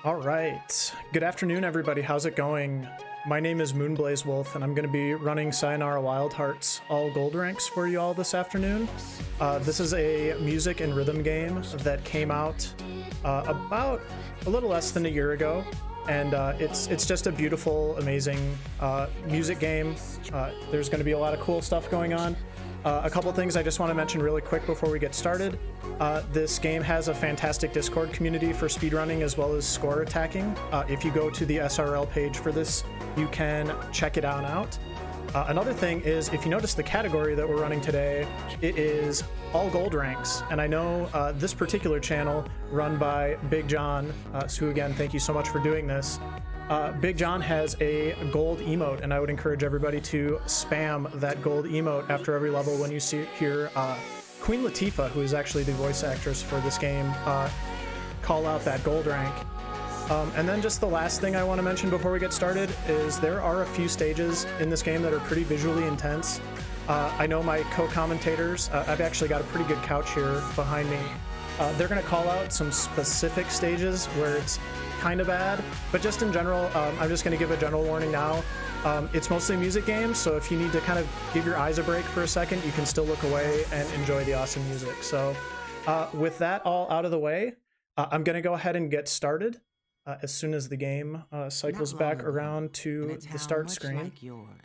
All right. Good afternoon, everybody. How's it going? My name is Moonblaze Wolf, and I'm going to be running Sayonara Wild Hearts all gold ranks for you all this afternoon. This is a music and rhythm game that came out about a little less than a year ago, and it's just a beautiful, amazing music game. There's going to be a lot of cool stuff going on. A couple things I just want to mention really quick before we get started. This game has a fantastic Discord community for speedrunning as well as score attacking. If you go to the SRL page for this, you can check it out. Another thing is, if you notice the category that we're running today, it is all gold ranks. And I know this particular channel run by Big John, so again, thank you so much for doing this. Big John has a gold emote, and I would encourage everybody to spam that gold emote after every level when you hear Queen Latifah, who is actually the voice actress for this game, call out that gold rank. And then just the last thing I want to mention before we get started is there are a few stages in this game that are pretty visually intense. I know my co-commentators, I've actually got a pretty good couch here behind me. They're going to call out some specific stages where it's kind of bad, but just in general, I'm just going to give a general warning now. It's mostly a music game, so if you need to kind of give your eyes a break for a second, you can still look away and enjoy the awesome music. So with that all out of the way, I'm going to go ahead and get started as soon as the game cycles back around to the start screen.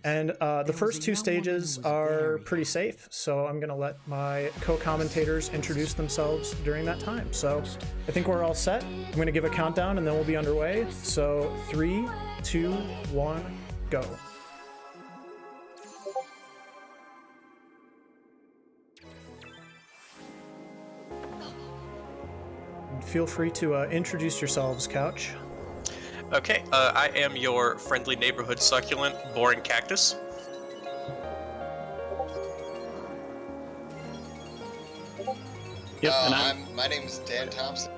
And the first two stages are pretty safe, so I'm going to let my co-commentators introduce themselves during that time. So I think we're all set. I'm going to give a countdown and then we'll be underway. So 3, 2, 1, go. Feel free to introduce yourselves, Couch. Okay, I am your friendly neighborhood succulent, Boring Cactus. Yep, and my name is Dan Thompson.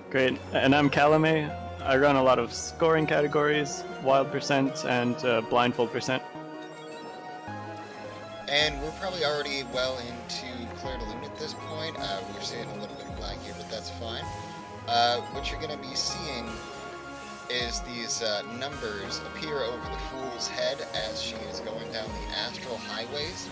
Great, and I'm Calame. I run a lot of scoring categories, wild percent and blindfold percent. And we're probably already well into Claire de Lune at this point. We're seeing a little bit of lag here, but that's fine. What you're going to be seeing is these numbers appear over the Fool's head as she is going down the astral highways.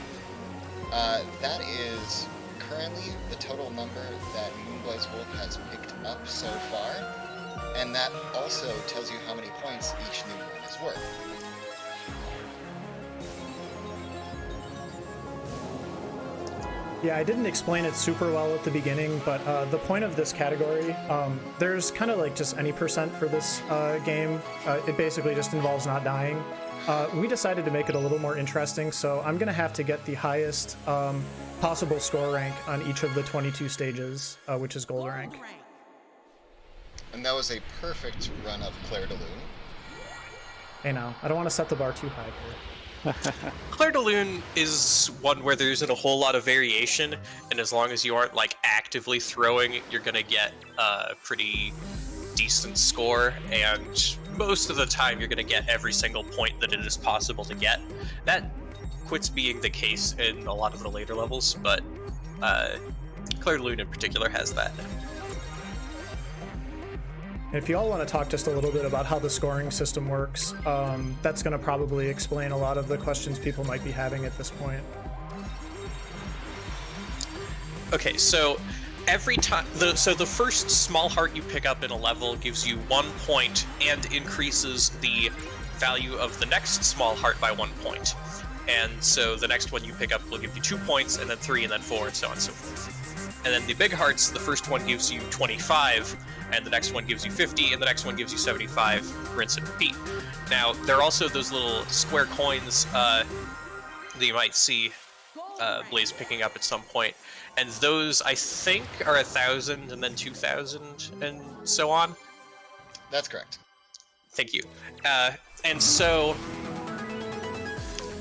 That is currently the total number that Moonblaze Wolf has picked up so far, and that also tells you how many points each new one is worth. Yeah, I didn't explain it super well at the beginning, but the point of this category, there's kind of like just any percent for this game. It basically just involves not dying. We decided to make it a little more interesting, so I'm going to have to get the highest possible score rank on each of the 22 stages, which is gold rank. And that was a perfect run of Claire de Lune. Hey now, I don't want to set the bar too high here. Claire de Lune is one where there isn't a whole lot of variation, and as long as you aren't like actively throwing, you're gonna get a pretty decent score, and most of the time you're gonna get every single point that it is possible to get. That quits being the case in a lot of the later levels, but Claire de Lune in particular has that. If you all want to talk just a little bit about how the scoring system works, that's going to probably explain a lot of the questions people might be having at this point. Okay, so every time, the first small heart you pick up in a level gives you 1 point and increases the value of the next small heart by 1 point. And so the next one you pick up will give you 2 points, and then 3, and then 4, and so on and so forth. And then the big hearts, the first one gives you 25, and the next one gives you 50, and the next one gives you 75, rinse and repeat. Now, there are also those little square coins that you might see Blaze picking up at some point, and those, I think, are 1,000, and then 2,000, and so on. That's correct. Thank you. And so,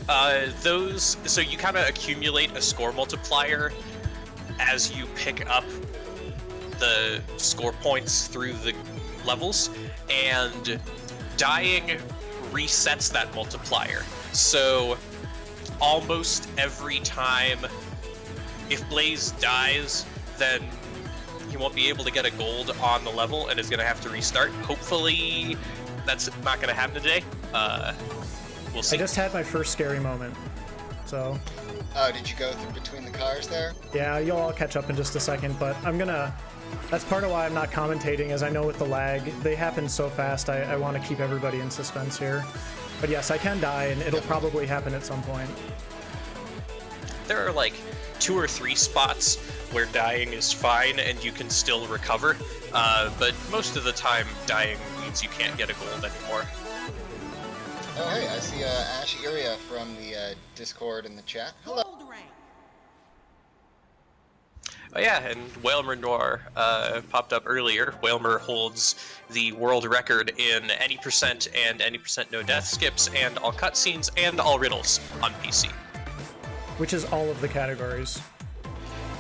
so you kind of accumulate a score multiplier as you pick up the score points through the levels, and dying resets that multiplier. So almost every time, if Blaze dies, then he won't be able to get a gold on the level and is going to have to restart. Hopefully, that's not going to happen today. We'll see. I just had my first scary moment, so... Oh, did you go through between the cars there? Yeah, you'll all catch up in just a second, but I'm gonna... That's part of why I'm not commentating, as I know with the lag, they happen so fast, I want to keep everybody in suspense here. But yes, I can die, and it'll probably happen at some point. There are like 2 or 3 spots where dying is fine and you can still recover, but most of the time dying means you can't get a gold anymore. Oh, hey, I see Ash Iria from the Discord in the chat. Hello. Oh yeah, and Whalmer Noir popped up earlier. Whalmer holds the world record in any percent and any percent no death skips and all cutscenes and all riddles on PC. Which is all of the categories.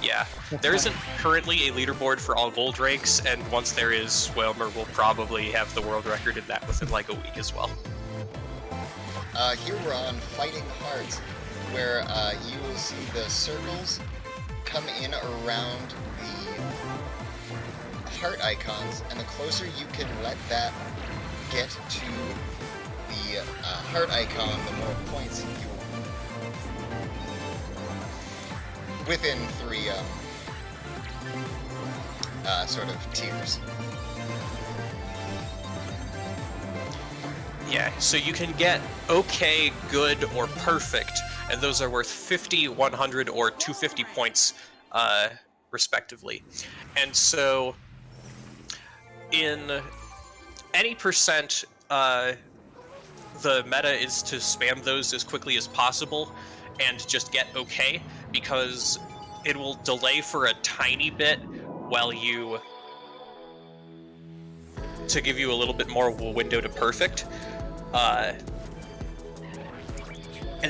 Yeah, there isn't currently a leaderboard for all gold ranks, and once there is, Whalmer will probably have the world record in that within like a week as well. Here we're on Fighting Hearts, where you will see the circles come in around the heart icons, and the closer you can let that get to the heart icon, the more points you will... Within 3 sort of tiers. Yeah, so you can get okay, good, or perfect, and those are worth 50, 100, or 250 points, respectively. And so, in any percent, the meta is to spam those as quickly as possible and just get okay, because it will delay for a tiny bit while you... to give you a little bit more of a window to perfect. And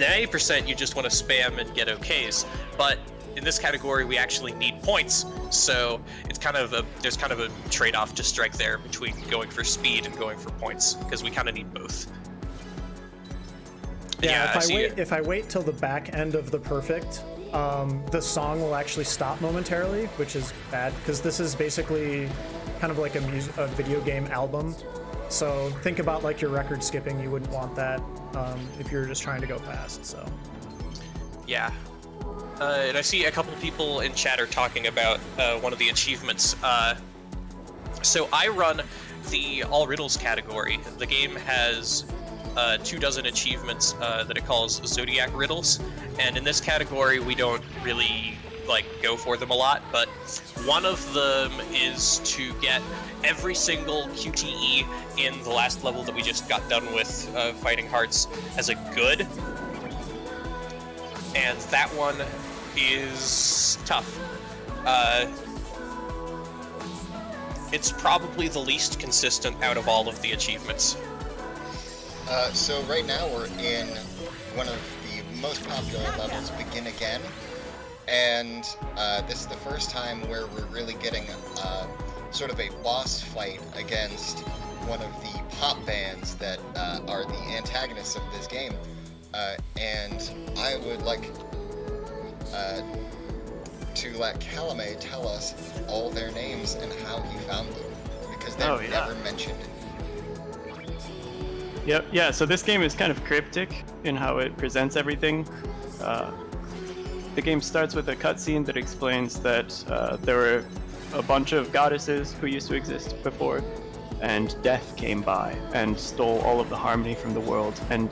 at 80%, you just want to spam and get okays. But in this category, we actually need points, so it's kind of there's kind of a trade-off to strike there between going for speed and going for points, because we kind of need both. Yeah, if I wait till the back end of the perfect, the song will actually stop momentarily, which is bad, because this is basically kind of like a video game album. So think about like your record skipping. You wouldn't want that if you're just trying to go fast. So yeah, and I see a couple people in chat are talking about one of the achievements. So I run the all riddles category. The game has 24 achievements that it calls Zodiac riddles, and in this category we don't really like go for them a lot, but one of them is to get every single QTE in the last level that we just got done with, Fighting Hearts, as a good, and that one is tough. It's probably the least consistent out of all of the achievements. So right now we're in one of the most popular levels, Begin Again, and this is the first time where we're really getting sort of a boss fight against one of the pop bands that are the antagonists of this game, and I would like to let Calame tell us all their names and how he found them, because they're never mentioned. Yep, yeah, so this game is kind of cryptic in how it presents everything. The game starts with a cutscene that explains that there were a bunch of goddesses who used to exist before, and Death came by and stole all of the harmony from the world, and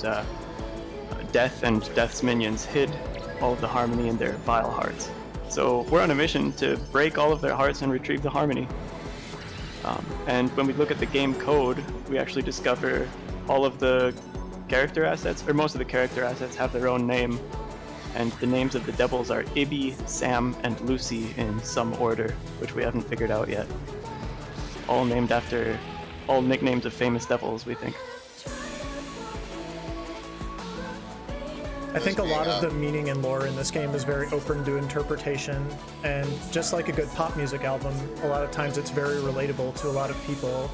Death and Death's minions hid all of the harmony in their vile hearts. So we're on a mission to break all of their hearts and retrieve the harmony. And when we look at the game code, we actually discover all of the character assets, or most of the character assets, have their own name, and the names of the devils are Ibby, Sam, and Lucy in some order, which we haven't figured out yet. All nicknames of famous devils, we think. I think a lot of the meaning and lore in this game is very open to interpretation, and just like a good pop music album, a lot of times it's very relatable to a lot of people,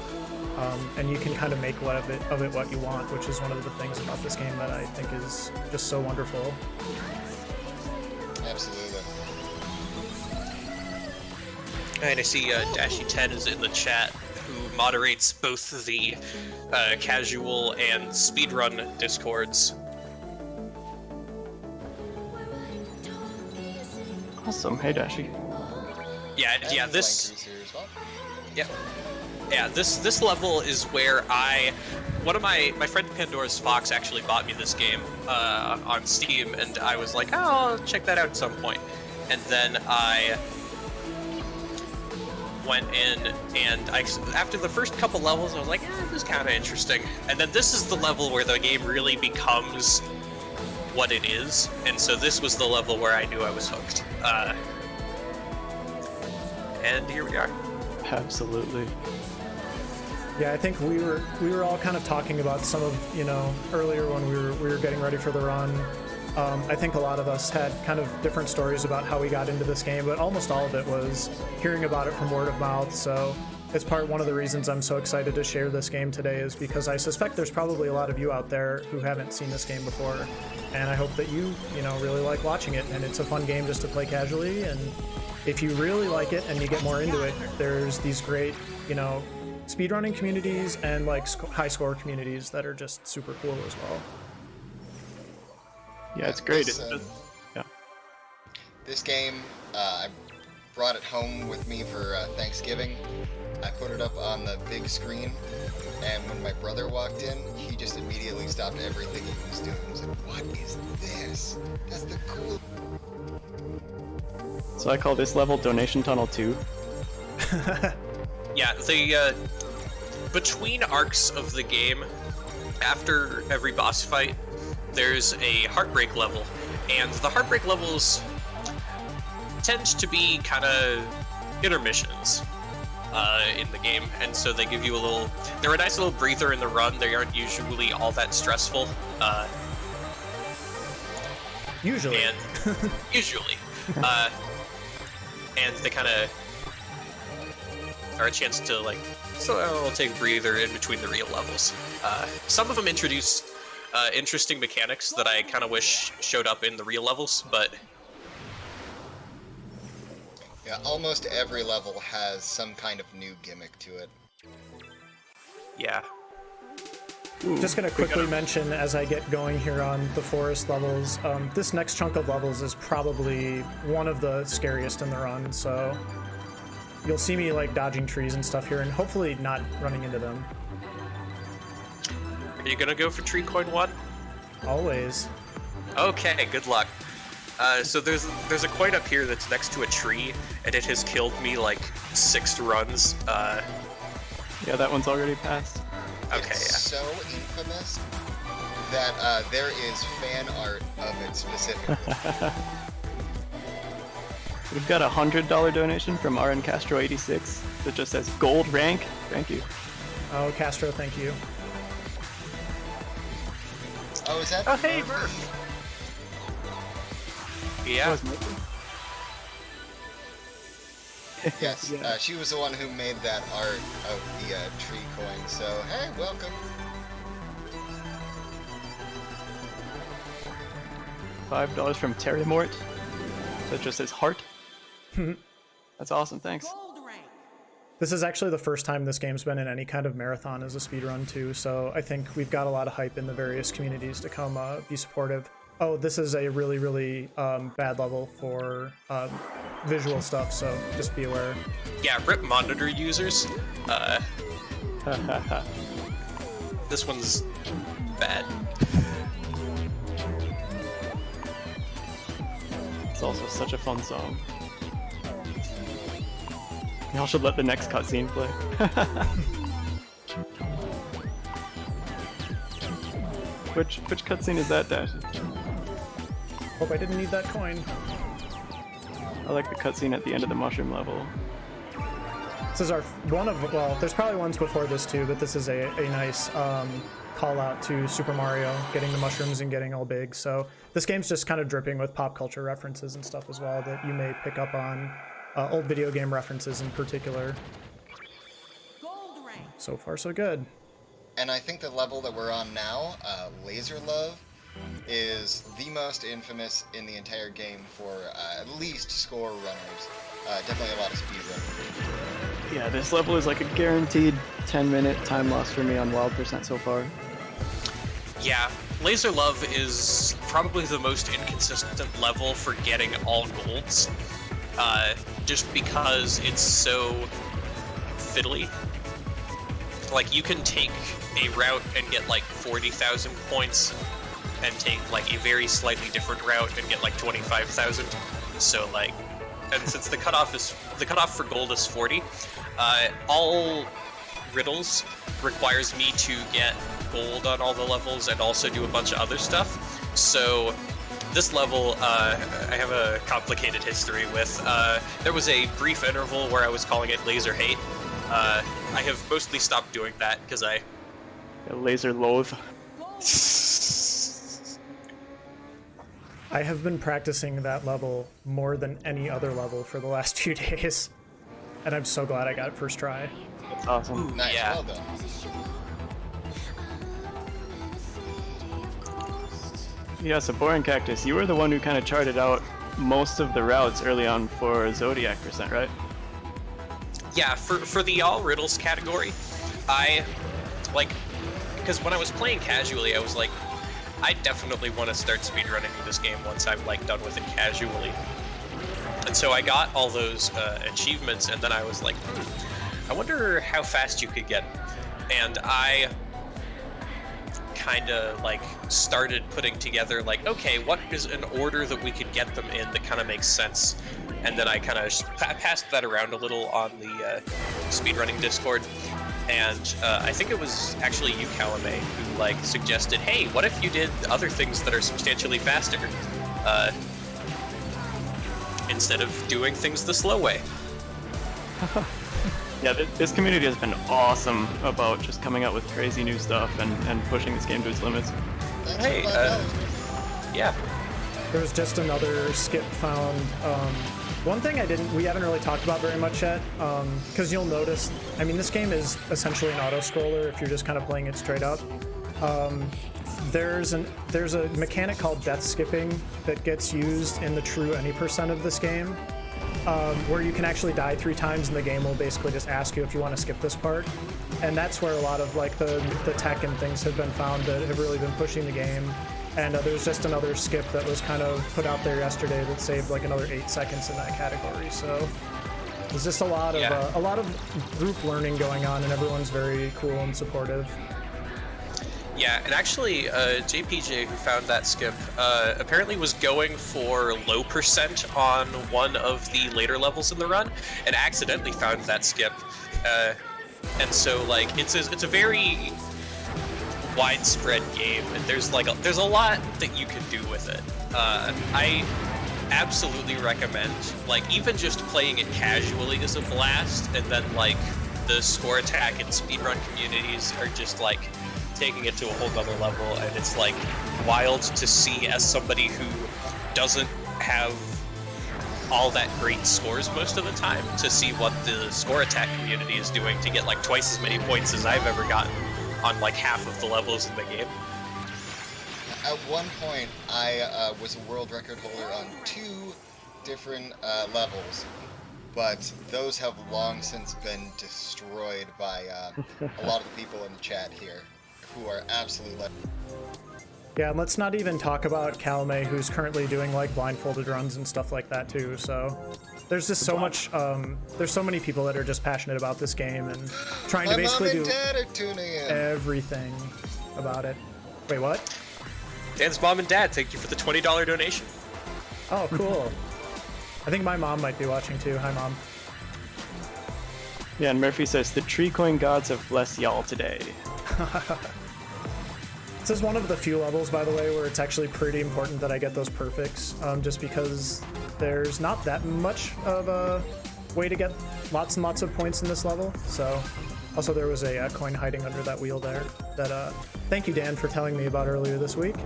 and you can kind of make of it what you want, which is one of the things about this game that I think is just so wonderful. Absolutely. And I see Dashy10 is in the chat, who moderates both the casual and speedrun discords. Awesome. Hey, Dashi. Yeah, this. Flankers here as well. Yeah, this level is where one of my friend Pandora's Fox actually bought me this game on Steam, and I was like, oh, I'll check that out at some point. And then I went in, and after the first couple levels, I was like, this is kind of interesting. And then this is the level where the game really becomes what it is, and so this was the level where I knew I was hooked. And here we are. Absolutely. Yeah, I think we were all kind of talking about some of, earlier when we were getting ready for the run. I think a lot of us had kind of different stories about how we got into this game, but almost all of it was hearing about it from word of mouth. So it's one of the reasons I'm so excited to share this game today, is because I suspect there's probably a lot of you out there who haven't seen this game before, and I hope that you really like watching it. And it's a fun game just to play casually, and if you really like it and you get more into it, there's these great speedrunning communities and like high score communities that are just super cool as well. Yeah, it's great. Yeah. This game, I brought it home with me for Thanksgiving. I put it up on the big screen, and when my brother walked in, he just immediately stopped everything he was doing. He was like, "What is this? That's the cool." So I call this level Donation Tunnel 2. Yeah, the between arcs of the game, after every boss fight, there's a heartbreak level, and the heartbreak levels tend to be kind of intermissions in the game, and so they give you they're a nice little breather in the run. They aren't usually all that stressful. Usually. And they kind of are a chance to I'll take a breather in between the real levels. Some of them introduce interesting mechanics that I kind of wish showed up in the real levels, but Yeah, almost every level has some kind of new gimmick to it. yeah. Just going to quickly mention as I get going here on the forest levels, this next chunk of levels is probably one of the scariest in the run, so you'll see me dodging trees and stuff here and hopefully not running into them. Are you gonna go for tree coin 1? Always. Okay, good luck. So there's a coin up here that's next to a tree, and it has killed me 6 runs. Yeah, that one's already passed. Okay, It's so infamous that there is fan art of it specifically. We've got a $100 donation from RN Castro 86 that just says gold rank. Thank you. Oh, Castro, thank you. Oh, is that? Oh, hey, Murph. Yeah. Yes, Yeah. she was the one who made that art of the tree coin, so hey, welcome. $5 from Terry Mort that just says heart. That's awesome, thanks. This is actually the first time this game's been in any kind of marathon as a speedrun too, so I think we've got a lot of hype in the various communities to come be supportive. Oh, this is a really, really bad level for visual stuff, so just be aware. Yeah, rip monitor users. This one's bad. It's also such a fun song. Y'all should let the next cutscene play. Which cutscene is that, Dash? Hope I didn't need that coin. I like the cutscene at the end of the mushroom level. This is well, there's probably ones before this too, but this is a nice call out to Super Mario, getting the mushrooms and getting all big. So this game's just kind of dripping with pop culture references and stuff as well that you may pick up on, old video game references in particular. So far, so good. And I think the level that we're on now, Laser Love, is the most infamous in the entire game for at least score runners. Definitely a lot of speedrunners. Yeah, this level is like a guaranteed 10-minute time loss for me on Wild Percent so far. Yeah, Laser Love is probably the most inconsistent level for getting all golds, just because it's so fiddly. Like, you can take a route and get like 40,000 points, and take like a very slightly different route and get like 25,000. So like, and since the cutoff for gold is 40, all riddles requires me to get gold on all the levels and also do a bunch of other stuff. So this level, I have a complicated history with. There was a brief interval where I was calling it Laser Hate. I have mostly stopped doing that because I... Laser Loathe. I have been practicing that level more than any other level for the last few days, and I'm so glad I got it first try. That's awesome. Nice, Yeah. well done. Yeah, so Boring Cactus, you were the one who kind of charted out most of the routes early on for Zodiac Percent, right? Yeah, for the all riddles category, I, like, because when I was playing casually, I was like, I definitely want to start speedrunning this game once I'm, like, done with it casually. And so I got all those achievements, and then I was like, I wonder how fast you could get. And I kind of, like, started putting together, like, okay, what is an order that we could get them in that kind of makes sense? And then I kind of passed that around a little on the speedrunning Discord. And I think it was actually you, Calame, who like suggested, hey, what if you did other things that are substantially faster instead of doing things the slow way? Yeah, this community has been awesome about just coming out with crazy new stuff and pushing this game to its limits. Thanks Hey, for $5. Yeah. There was just another skip found. One thing we haven't really talked about very much yet, because you'll notice, I mean, this game is essentially an auto-scroller if you're just kind of playing it straight up. There's a mechanic called death skipping that gets used in the true any percent of this game, where you can actually die 3 times and the game will basically just ask you if you want to skip this part. And that's where a lot of like the tech and things have been found that have really been pushing the game. And there's just another skip that was kind of put out there yesterday that saved like another 8 seconds in that category. So there's just a lot of group learning going on, and everyone's very cool and supportive. Yeah, and actually, JPJ, who found that skip, apparently was going for low percent on one of the later levels in the run, and accidentally found that skip. And so, like, it's a very widespread game, and there's a lot that you can do with it. I absolutely recommend, like, even just playing it casually is a blast, and then like the score attack and speedrun communities are just like taking it to a whole nother level, and it's like wild to see as somebody who doesn't have all that great scores most of the time, to see what the score attack community is doing to get like twice as many points as I've ever gotten on like half of the levels in the game. At one point, I was a world record holder on 2 different levels, but those have long since been destroyed by a lot of the people in the chat here, who are absolutely... Yeah, and let's not even talk about Calame, who's currently doing like blindfolded runs and stuff like that too. So there's just so much, there's so many people that are just passionate about this game and trying to basically do everything about it. Wait, what? Dan's mom and dad, thank you for the $20 donation. Oh, cool. I think my mom might be watching too. Hi, Mom. Yeah, and Murphy says, the tree coin gods have blessed y'all today. This is one of the few levels, by the way, where it's actually pretty important that I get those perfects, just because there's not that much of a way to get lots and lots of points in this level. So, also there was a coin hiding under that wheel there that, thank you, Dan, for telling me about earlier this week.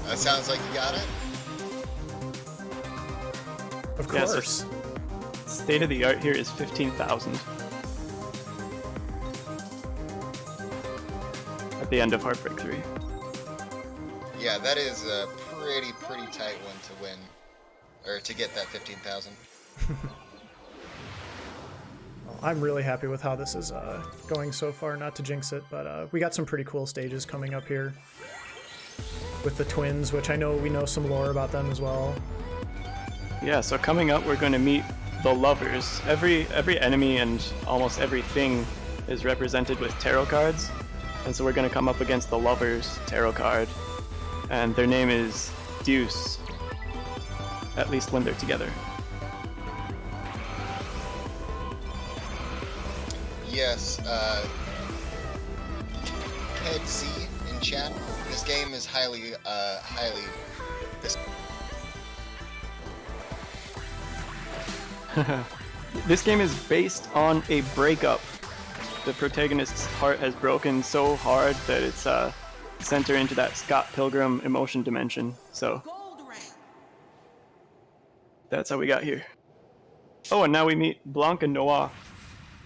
That sounds like you got it. Of Yeah, course. so state of the art here is 15,000. At the end of Heartbreak 3. Yeah, that is a pretty tight one to win, or to get that 15,000. I'm really happy with how this is going so far, not to jinx it, but we got some pretty cool stages coming up here with the twins, which I know we know some lore about them as well. Yeah, so coming up, we're going to meet the lovers. Every enemy and almost everything is represented with tarot cards, and so we're going to come up against the lovers tarot card, and their name is Deuce, at least when they're together. Yes, Ted Z in chat. This game is highly. This game is based on a breakup. The protagonist's heart has broken so hard that it's sent her into that Scott Pilgrim emotion dimension. So that's how we got here. Oh, and now we meet Blanc and Noah,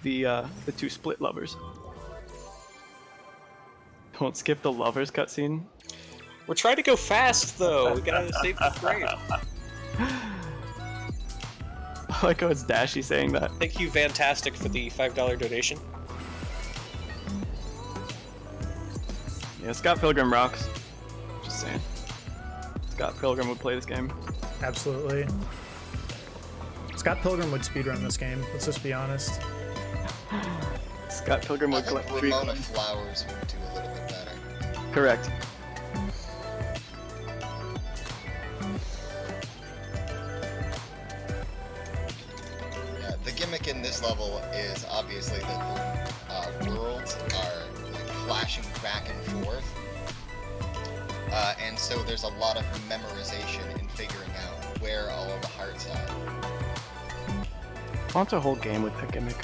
the two split lovers. Don't skip the lovers cutscene. We're trying to go fast, though. We gotta save the frame. I like how it's Dashy saying that. Thank you, Fantastic, for the $5 donation. Yeah, Scott Pilgrim rocks. Just saying. Scott Pilgrim would play this game. Absolutely. Scott Pilgrim would speedrun this game, let's just be honest. Scott Pilgrim I would think collect Ramona Flowers would do a little bit better. Correct. Yeah, the gimmick in this level is obviously that the worlds are like flashing back and forth, and so there's a lot of memorization in figuring out where all of the hearts are. I want a whole game with that gimmick.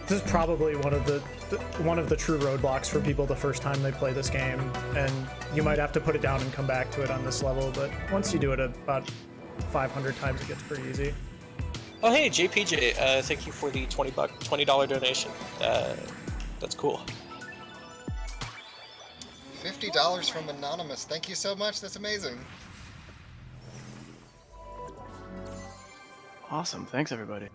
This is probably one of the true roadblocks for people the first time they play this game, and you might have to put it down and come back to it on this level, but once you do it about 500 times, it gets pretty easy. Oh, hey, JPJ, thank you for the $20 donation. That's cool. $50 from Anonymous. Thank you so much. That's amazing. Awesome. Thanks, everybody.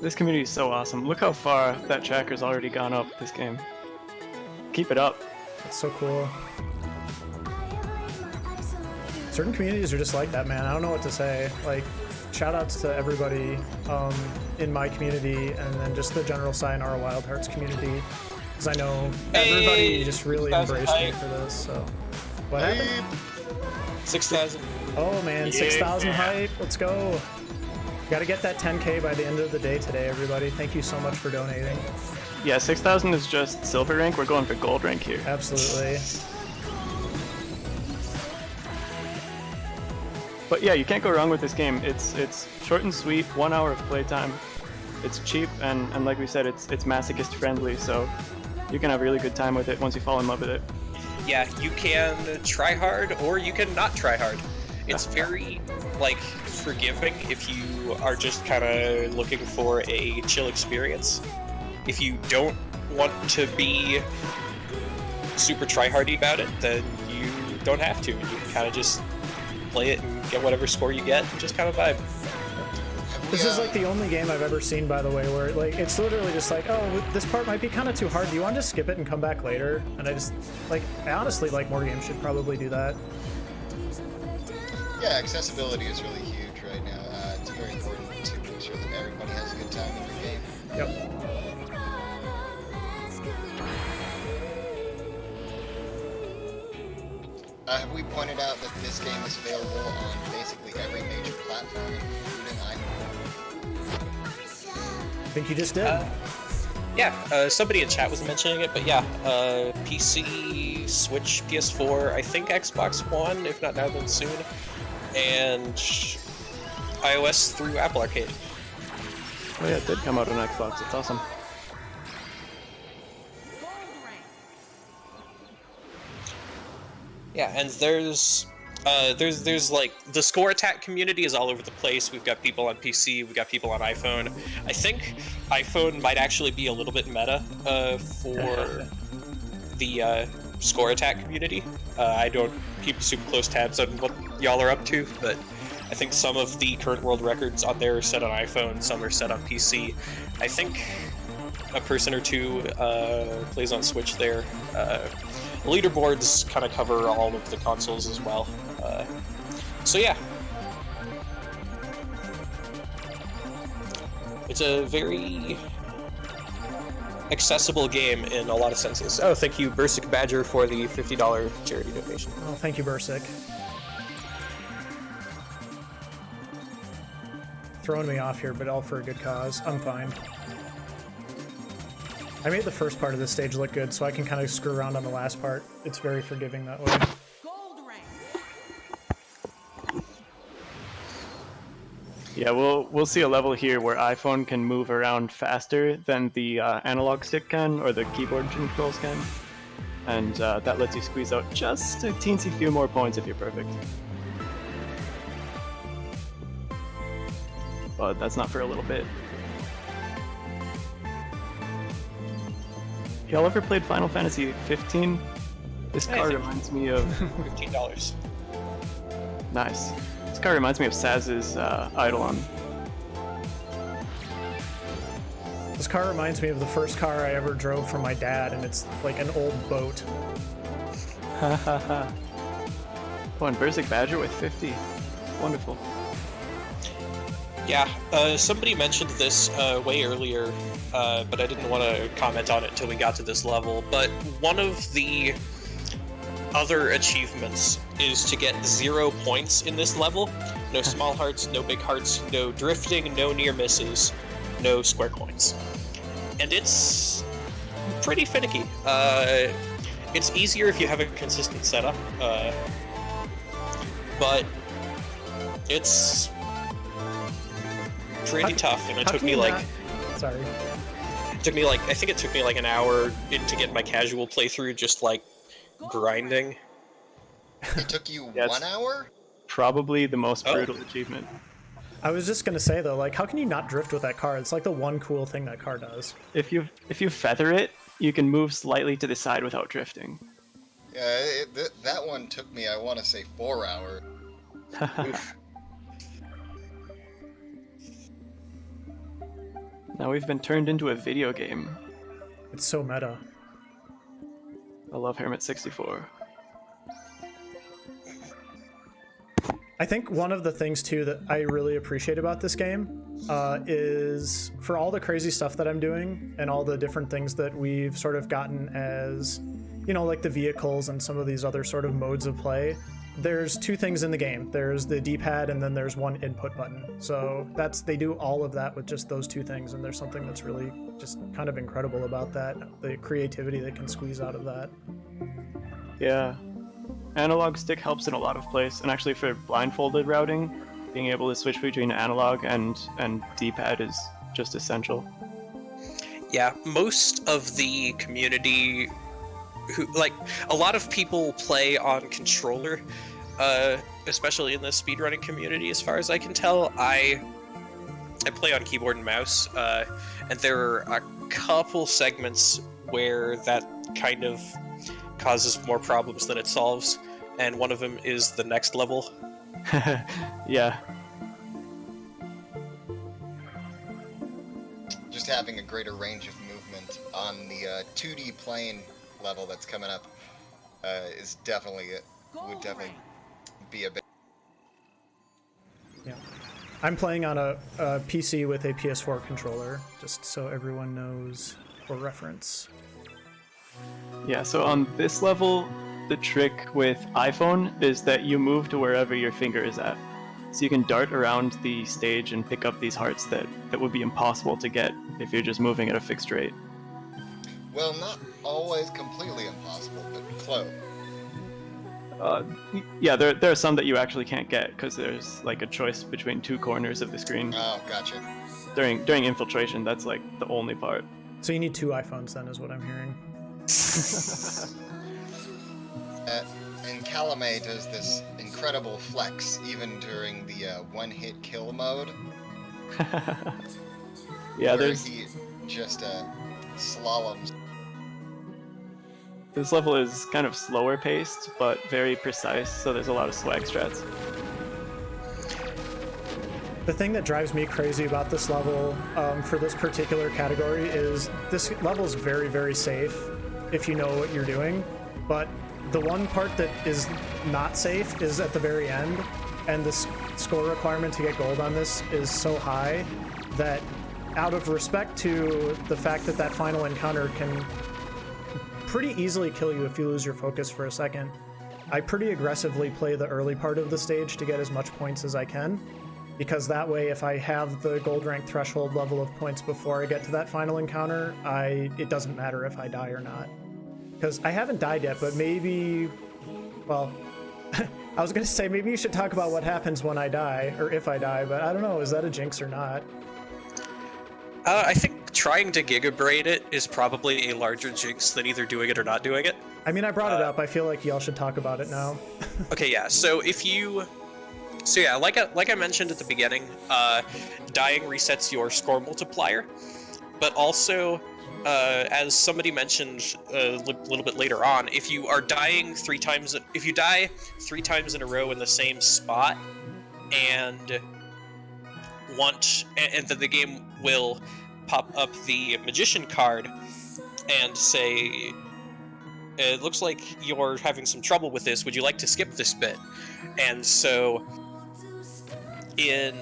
This community is so awesome. Look how far that tracker's already gone up this game. Keep it up. It's so cool. Certain communities are just like that, man. I don't know what to say. Like, shout outs to everybody in my community, and then just the general Sayonara Wild Hearts community, because I know everybody just really embraced me for this. So, what happened? 6,000. Oh man, 6,000 hype. Let's go. Gotta get that 10K by the end of the day today, everybody. Thank you so much for donating. Yeah, 6,000 is just silver rank. We're going for gold rank here. Absolutely. But yeah, you can't go wrong with this game. It's short and sweet, 1 hour of playtime. It's cheap, and like we said, it's masochist friendly, so you can have a really good time with it once you fall in love with it. Yeah, you can try hard or you can not try hard. It's very, like, forgiving if you are just kind of looking for a chill experience. If you don't want to be super try-hardy about it, then you don't have to. You can kind of just play it and get whatever score you get and just kind of vibe. This is like the only game I've ever seen, by the way, where like it's literally just like, oh, this part might be kind of too hard. Do you want to just skip it and come back later? And I just, like, I honestly like more games should probably do that. Yeah, accessibility is really huge right now. It's very important to make sure that everybody has a good time in your game. Yep. Have we pointed out that this game is available on basically every major platform, including iPhone? I think you just did. Yeah, somebody in chat was mentioning it, but yeah, PC, Switch, PS4, I think Xbox One, if not now then soon, and iOS through Apple Arcade. Oh yeah, it did come out on Xbox. It's awesome. Yeah, and there's like the score attack community is all over the place. We've got people on PC, we've got people on iPhone. I think iPhone might actually be a little bit meta for score attack community. I don't keep super close tabs on what y'all are up to, but I think some of the current world records on there are set on iPhone, some are set on PC. I think a person or two plays on Switch there. Leaderboards kind of cover all of the consoles as well. So yeah. It's a very accessible game in a lot of senses. Oh, thank you, Bursic Badger, for the $50 charity donation. Oh, thank you, Bursic. Throwing me off here, but all for a good cause. I'm fine. I made the first part of this stage look good, so I can kind of screw around on the last part. It's very forgiving that way. Yeah, we'll see a level here where iPhone can move around faster than the analog stick can or the keyboard controls can, and that lets you squeeze out just a teensy few more points if you're perfect. But that's not for a little bit. Y'all ever played Final Fantasy 15? This car reminds me of $15. Nice. This car reminds me of Saz's Eidolon. This car reminds me of the first car I ever drove for my dad, and it's like an old boat. Oh, and Berserk Badger with 50. Wonderful. Yeah, somebody mentioned this way earlier, but I didn't want to comment on it until we got to this level. But one of the other achievements is to get 0 points in this level. No small hearts, no big hearts, no drifting, no near misses, no square coins. And it's pretty finicky. It's easier if you have a consistent setup, but it's pretty tough, and it took me like... Sorry. It took me like, I think it took me like an hour to get my casual playthrough, just like grinding. It took you 1 hour? Probably the most brutal achievement. I was just gonna say though, like, how can you not drift with that car? It's like the one cool thing that car does. If you feather it, you can move slightly to the side without drifting. Yeah, that one took me, I want to say, 4 hours. Now we've been turned into a video game. It's so meta. I love Hermit 64. I think one of the things too that I really appreciate about this game is for all the crazy stuff that I'm doing and all the different things that we've sort of gotten as, you know, like the vehicles and some of these other sort of modes of play. There's two things in the game. There's the D-pad and then there's one input button. So they do all of that with just those two things, and there's something that's really just kind of incredible about that, the creativity that can squeeze out of that. Yeah. Analog stick helps in a lot of places, and actually for blindfolded routing, being able to switch between analog and D-pad is just essential. Yeah, most of the community a lot of people play on controller, especially in the speedrunning community, as far as I can tell. I play on keyboard and mouse, and there are a couple segments where that kind of causes more problems than it solves, and one of them is the next level. Yeah. Just having a greater range of movement on the 2D plane level that's coming up is would definitely be a bit. Yeah. I'm playing on a PC with a PS4 controller, just so everyone knows for reference. Yeah, so on this level, the trick with iPhone is that you move to wherever your finger is at. So you can dart around the stage and pick up these hearts that would be impossible to get if you're just moving at a fixed rate. Well, not always completely impossible, but close. Yeah, there are some that you actually can't get because there's like a choice between two corners of the screen. Oh, gotcha. During infiltration, that's like the only part. So you need two iPhones then, is what I'm hearing. And Calumet does this incredible flex even during the one-hit kill mode. Yeah, where there's he just slaloms. This level is kind of slower paced, but very precise, so there's a lot of swag strats. The thing that drives me crazy about this level for this particular category is this level is very, very safe if you know what you're doing, but the one part that is not safe is at the very end, and the score requirement to get gold on this is so high that out of respect to the fact that that final encounter can pretty easily kill you if you lose your focus for a second, I pretty aggressively play the early part of the stage to get as much points as I can, because that way if I have the gold rank threshold level of points before I get to that final encounter, it doesn't matter if I die or not. Because I haven't died yet, but maybe, well, I was gonna say maybe you should talk about what happens when I die, or if I die, but I don't know, is that a jinx or not? I think trying to Giga Braid it is probably a larger jinx than either doing it or not doing it. I mean, I brought it up. I feel like y'all should talk about it now. Okay, yeah. So yeah, like I mentioned at the beginning, dying resets your score multiplier, but also, as somebody mentioned a little bit later on, if you are dying if you die 3 times in a row in the same spot, and then the game will pop up the magician card and say, it looks like you're having some trouble with this, would you like to skip this bit? And so in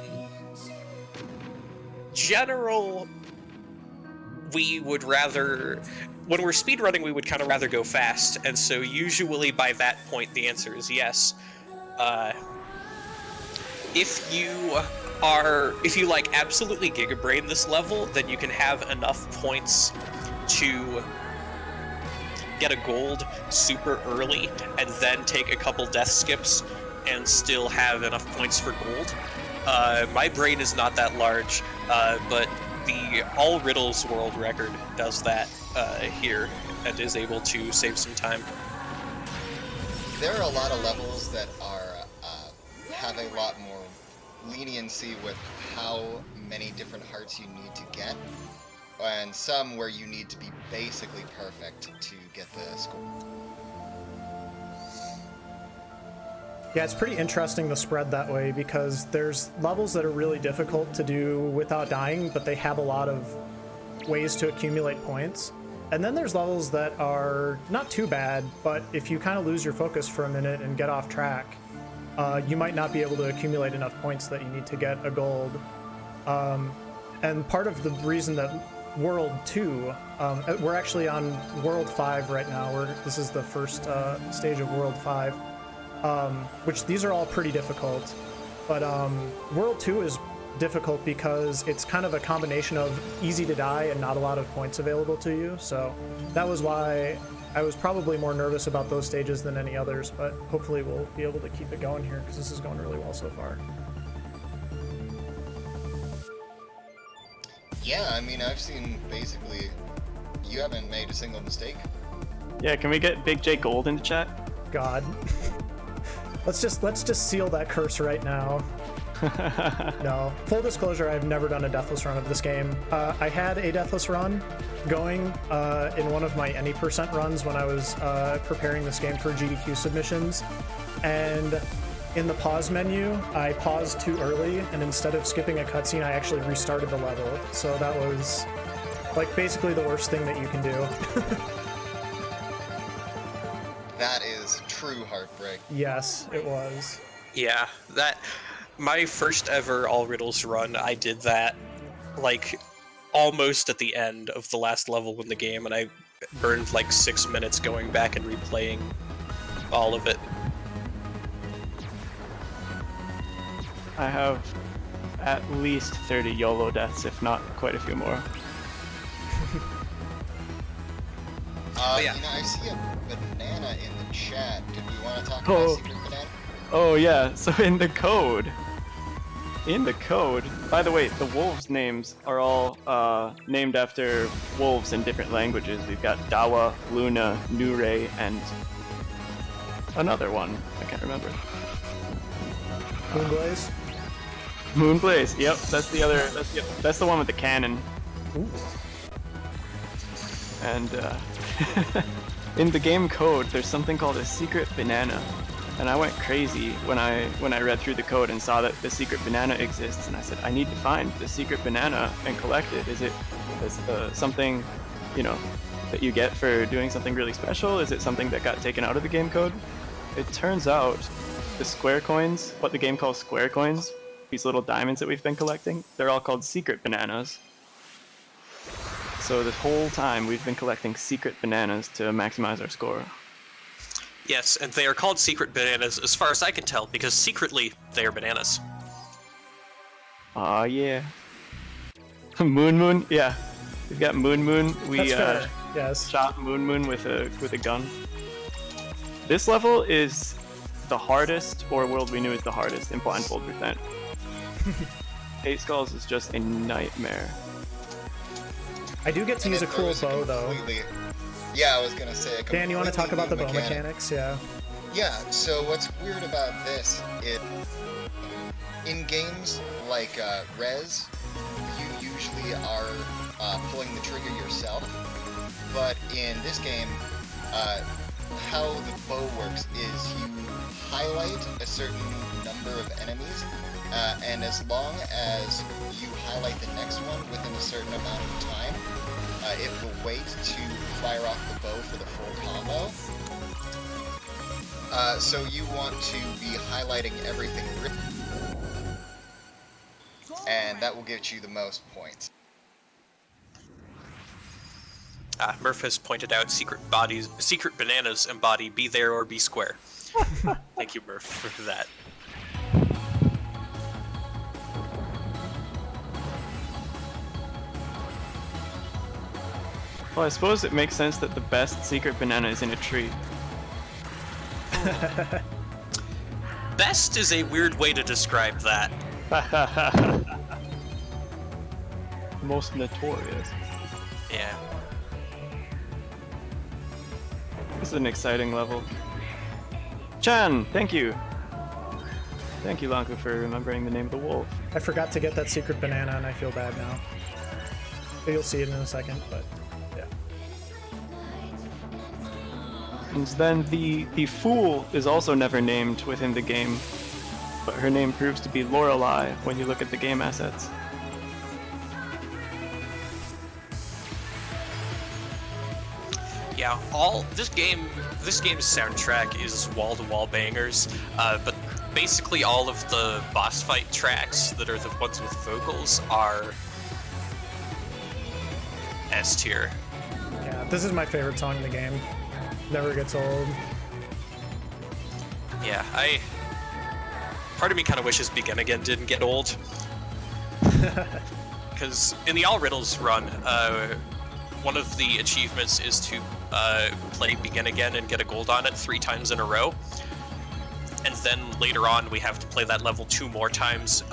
general, we would rather, when we're speedrunning, we would kind of rather go fast, and so usually by that point the answer is yes. If you like absolutely Giga Brain this level, then you can have enough points to get a gold super early and then take a couple death skips and still have enough points for gold. My brain is not that large, but the All Riddles world record does that here and is able to save some time. There are a lot of levels that have a lot more leniency with how many different hearts you need to get, and some where you need to be basically perfect to get the score. Yeah, it's pretty interesting the spread that way, because there's levels that are really difficult to do without dying, but they have a lot of ways to accumulate points. And then there's levels that are not too bad, but if you kind of lose your focus for a minute and get off track, you might not be able to accumulate enough points that you need to get a gold. And part of the reason that World 2, we're actually on World 5 right now, this is the first stage of World 5, which these are all pretty difficult, but World 2 is difficult because it's kind of a combination of easy to die and not a lot of points available to you, so that was why I was probably more nervous about those stages than any others, but hopefully we'll be able to keep it going here because this is going really well so far. Yeah, I mean, I've seen basically, you haven't made a single mistake. Yeah, can we get Big J Gold in the chat? God. Let's just seal that curse right now. No. Full disclosure, I've never done a deathless run of this game. I had a deathless run going in one of my any % runs when I was preparing this game for GDQ submissions, and in the pause menu, I paused too early, and instead of skipping a cutscene, I actually restarted the level. So that was like basically the worst thing that you can do. That is true heartbreak. Yes, it was. Yeah, my first ever All Riddles run, I did that like almost at the end of the last level in the game, and I burned like 6 minutes going back and replaying all of it. I have at least 30 YOLO deaths, if not quite a few more. Yeah. You know, I see a banana in the chat. Did we want to talk about Secret Banana? Oh yeah, so in the code, by the way, the wolves' names are all named after wolves in different languages. We've got Dawa, Luna, Nure, and another one. I can't remember. Moonblaze? Moonblaze, yep, that's the other, that's the one with the cannon. Ooh. And In the game code, there's something called a secret banana, and I went crazy when I read through the code and saw that the secret banana exists, and I said, I need to find the secret banana and collect it. Is it something, you know, that you get for doing something really special? Is it something that got taken out of the game code? It turns out the square coins, what the game calls square coins, these little diamonds that we've been collecting, they're all called secret bananas. So this whole time we've been collecting secret bananas to maximize our score. Yes, and they are called secret bananas as far as I can tell, because secretly they are bananas. Aw, yeah. Moon, yeah. We've got Moon. We That's fair. Yes. shot Moon with a gun. This level is the hardest, or World We Knew is the hardest in Blindfold Percent. 8 Skulls is just a nightmare. I do get to use a cool bow, though. Yeah, I was gonna say. Dan, you want to talk about the bow mechanics? Yeah. Yeah. So what's weird about this is, in games like Rez, you usually are pulling the trigger yourself, but in this game, how the bow works is you highlight a certain number of enemies, and as long as you highlight the next one within a certain amount of time, it will wait to fire off the bow for the full combo. So you want to be highlighting everything, and that will get you the most points. Murph has pointed out secret bananas embody be there or be square. Thank you, Murph, for that. Well, I suppose it makes sense that the best secret banana is in a tree. Best is a weird way to describe that. Most notorious. Yeah. This is an exciting level. Chan, thank you. Thank you, Lanku, for remembering the name of the wolf. I forgot to get that secret banana, and I feel bad now. You'll see it in a second, but yeah. And then the fool is also never named within the game, but her name proves to be Lorelei when you look at the game assets. Yeah, this game's soundtrack is wall-to-wall bangers, but basically all of the boss fight tracks that are the ones with vocals are S tier. Yeah, this is my favorite song in the game. Never gets old. Yeah, part of me kind of wishes Begin Again didn't get old. Because in the All Riddles run, one of the achievements is to play Begin Again and get a gold on it 3 times in a row. And then later on, we have to play that level 2 more times,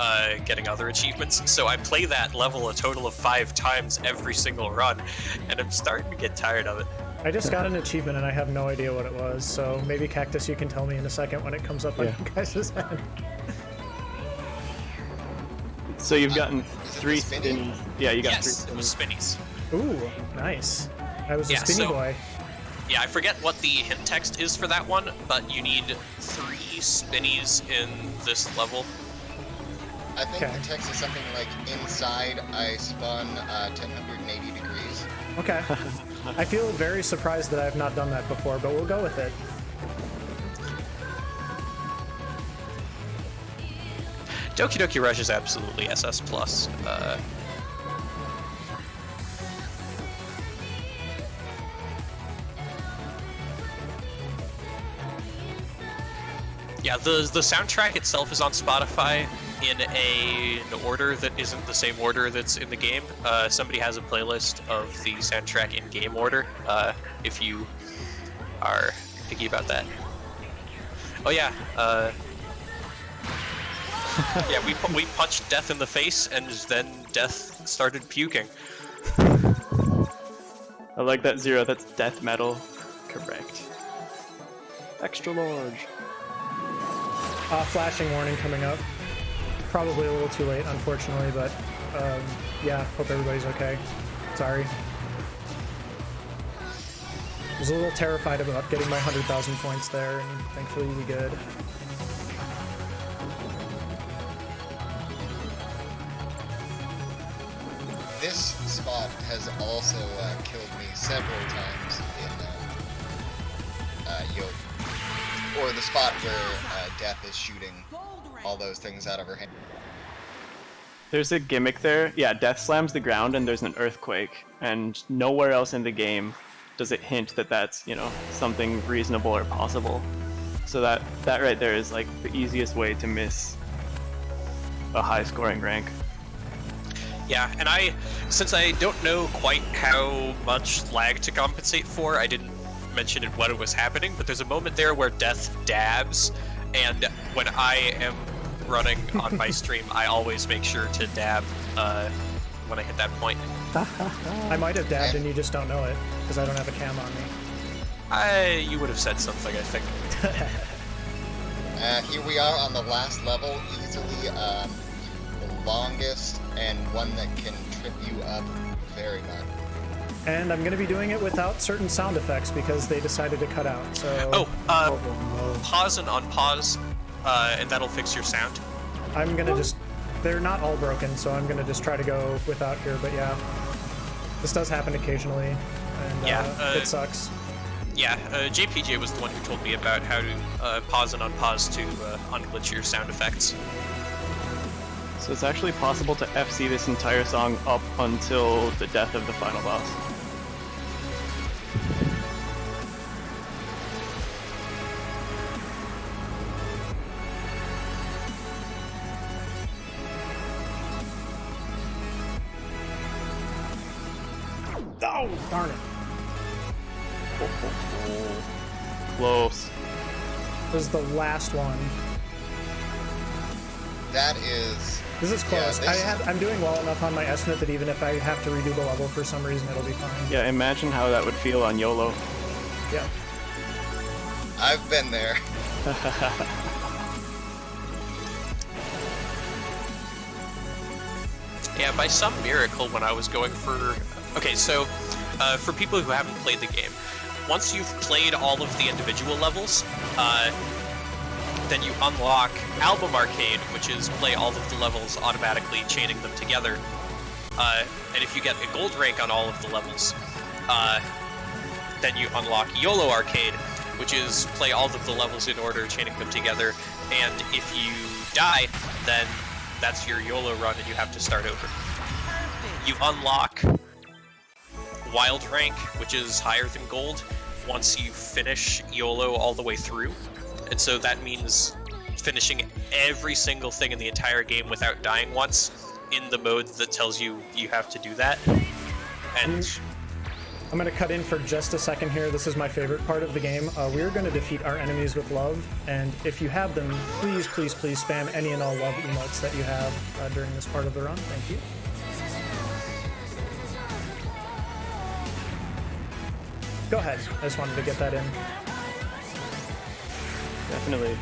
getting other achievements. So I play that level a total of 5 times every single run, and I'm starting to get tired of it. I just got an achievement and I have no idea what it was, so maybe Cactus, you can tell me in a second when it comes up on you guys' head. So you've gotten 3 spinnies. Yeah, you got 3 Yes, it was spinnies. Ooh, nice. I was a spinny boy. Yeah, I forget what the hint text is for that one, but you need 3 spinnies in this level. I think the text is something like, inside I spun 1080 degrees. Okay. I feel very surprised that I have not done that before, but we'll go with it. Doki Doki Rush is absolutely SS+. Yeah, the soundtrack itself is on Spotify in an order that isn't the same order that's in the game. Somebody has a playlist of the soundtrack in game order, if you are picky about that. Oh yeah, yeah, we punched Death in the face, and then Death started puking. I like that 0, that's death metal. Correct. Extra large. Flashing warning coming up. Probably a little too late, unfortunately, but yeah, hope everybody's okay. Sorry. was a little terrified about getting my 100,000 points there, and thankfully we good. This spot has also killed me several times in Yoke. Or the spot where Death is shooting all those things out of her hand. There's a gimmick there. Yeah, Death slams the ground and there's an earthquake. And nowhere else in the game does it hint that that's, you know, something reasonable or possible. So that right there is like the easiest way to miss a high scoring rank. Yeah, and since I don't know quite how much lag to compensate for, I didn't mention it when it was happening, but there's a moment there where Death dabs, and when I am running on my stream, I always make sure to dab when I hit that point. I might have dabbed and you just don't know it, because I don't have a cam on me. You would have said something, I think. Here we are on the last level, easily the longest and one that can trip you up very much. And I'm going to be doing it without certain sound effects because they decided to cut out, so... Pause and unpause, and that'll fix your sound. I'm going to just... They're not all broken, so I'm going to just try to go without here, but yeah. This does happen occasionally, and it sucks. Yeah, JPJ was the one who told me about how to pause and unpause to unglitch your sound effects. So it's actually possible to FC this entire song up until the death of the final boss. Oh, darn it. Close. This is the last one. That is... This is close. Yeah, I'm doing well enough on my estimate that even if I have to redo the level for some reason, it'll be fine. Yeah, imagine how that would feel on YOLO. Yeah. I've been there. Yeah, by some miracle, when I was going for... Okay, so, for people who haven't played the game, once you've played all of the individual levels, then you unlock Album Arcade, which is play all of the levels automatically, chaining them together. And if you get a gold rank on all of the levels, then you unlock YOLO Arcade, which is play all of the levels in order, chaining them together. And if you die, then that's your YOLO run and you have to start over. You unlock Wild Rank, which is higher than gold, once you finish YOLO all the way through. And so that means finishing every single thing in the entire game without dying once in the mode that tells you you have to do that. And I'm going to cut in for just a second here. This is my favorite part of the game. We're going to defeat our enemies with love, and if you have them, please, please, please spam any and all love emotes that you have during this part of the run. Thank you. Go ahead. I just wanted to get that in. Definitely.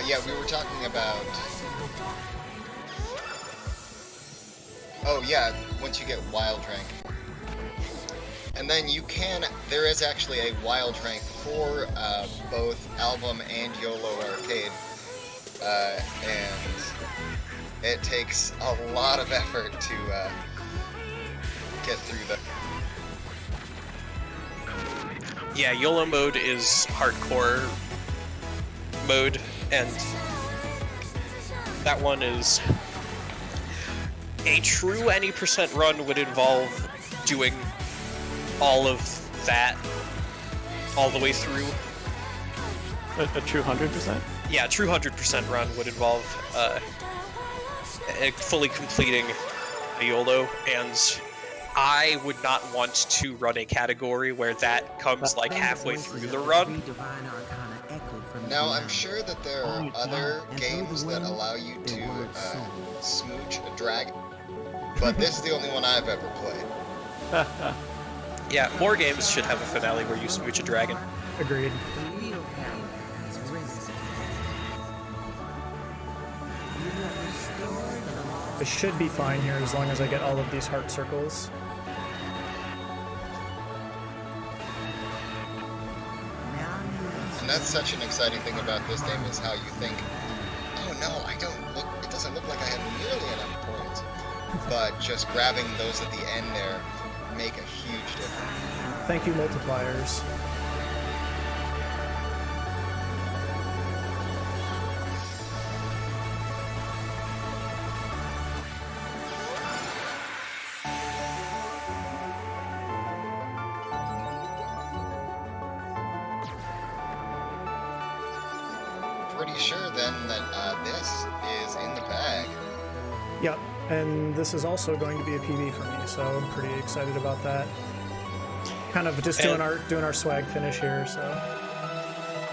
Yeah, we were talking about... Oh yeah, once you get Wild Rank. And then you can... There is actually a Wild Rank for both Album and YOLO Arcade. And it takes a lot of effort to get through the... yeah, YOLO mode is hardcore mode, and that one is... A true any % run would involve doing all of that all the way through. A true 100%? Yeah, a true 100% run would involve fully completing a YOLO, and I would not want to run a category where that comes like halfway through the run. Now, I'm sure that there are other games that allow you to smooch a dragon, but this is the only one I've ever played. Yeah, more games should have a finale where you smooch a dragon. Agreed. I should be fine here as long as I get all of these heart circles. And that's such an exciting thing about this game is how you think, oh no, it doesn't look like I have nearly enough points. But just grabbing those at the end there make a huge difference. Thank you, multipliers. Pretty sure then that this is in the bag. Yep, and this is also going to be a PB for me, so I'm pretty excited about that. Kind of just doing our swag finish here, so.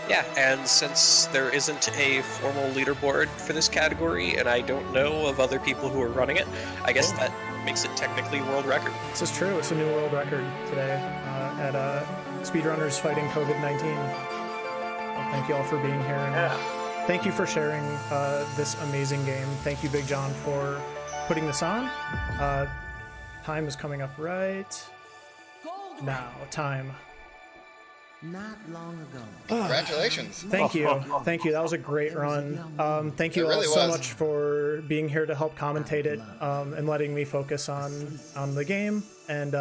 Yeah, and since there isn't a formal leaderboard for this category, and I don't know of other people who are running it, I guess that makes it technically a world record. This is true. It's a new world record today at Speedrunners fighting COVID-19. Well, thank you all for being here, and thank you for sharing this amazing game. Thank you, Big John, for putting this on. Time is coming up right now. Time. Not long ago. Congratulations. Thank you. Thank you. That was a great run. Thank you It all really so was. much for being here to help commentate it and letting me focus on the game. And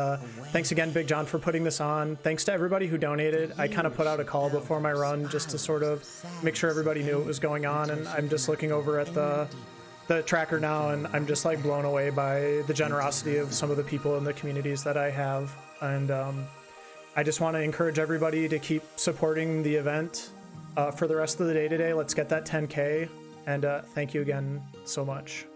thanks again, Big John, for putting this on. Thanks to everybody who donated. I kind of put out a call before my run just to sort of make sure everybody knew what was going on. And I'm just looking over at the tracker now, and I'm just like blown away by the generosity of some of the people in the communities that I have. And I just want to encourage everybody to keep supporting the event for the rest of the day today. Let's get that 10K, and thank you again so much.